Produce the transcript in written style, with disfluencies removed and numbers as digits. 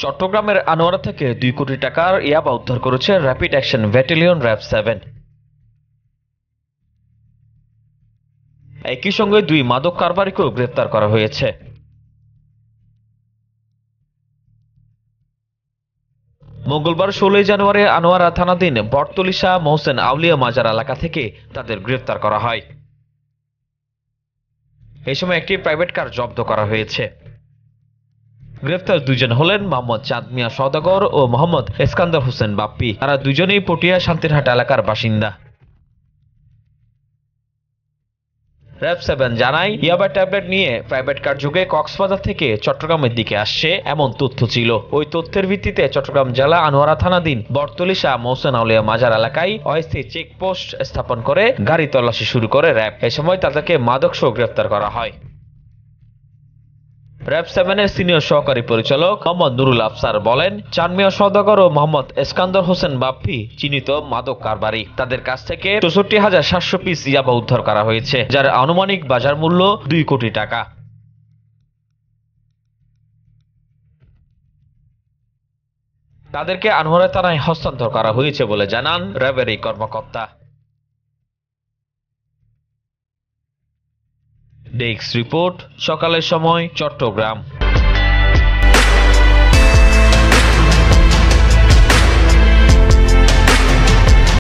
চট্টগ্রামের আনোয়ারা থেকে 2 কোটি টাকার ইয়াবা উদ্ধার করেছে র্যাপিড অ্যাকশন ব্যাটালিয়ন র্যাব 7। একই সঙ্গে 2 মাদক কারবারিকেও গ্রেপ্তার করা হয়েছে। মঙ্গলবার 16 জানুয়ারি আনোয়ারা থানাধীন বটতলী শাহ মোহসেন আউলিয়া মাজার এলাকা থেকে তাদের গ্রেপ্তার করা হয়। এই সময় একটি প্রাইভেট কার জব্দ করা হয়েছে। গ্রেফতার দুজন হলেন মোহাম্মদ চাঁদ মিয়া সওদাগর ও মোহাম্মদ এসকান্দর হোসেন বাপ্পি। তারা দুজনেই পটিয়া শান্তিরহাট এলাকার বাসিন্দা। র্যাব 7 জানায়, ইয়াবা ট্যাবলেট নিয়ে প্রাইভেট কার যুগে কক্সবাজার থেকে চট্টগ্রামের দিকে আসছে এমন তথ্য ছিল। ওই তথ্যের ভিত্তিতে চট্টগ্রাম জেলা আনোয়ারা থানাধীন বটতলী শাহ মোহসেন আউলিয়া মাজার এলাকায় অস্থায়ী চেকপোস্ট স্থাপন করে গাড়ি তল্লাশি শুরু করে র্যাব। এ সময় তাদেরকে মাদকসহ গ্রেফতার করা হয়। র্যাব 7-এর সিনিয়র সহকারী পরিচালক মোহাম্মদ নুরুল আফসার বলেন, চাঁদ মিয়া সওদাগর ও মোহাম্মদ এসকান্দর হোসেন বাপ্পি চিহ্নিত মাদক কারবারি। তাদের কাছ থেকে ৬৪,৭০০ পিস ইয়াবা উদ্ধার করা হয়েছে, যার আনুমানিক বাজার মূল্য 2 কোটি টাকা। তাদেরকে আনোয়ারা থানায় হস্তান্তর করা হয়েছে বলে জানান র্যাবের এই কর্মকর্তা। ডেস্ক রিপোর্ট, সকালের সময়, চট্টগ্রাম।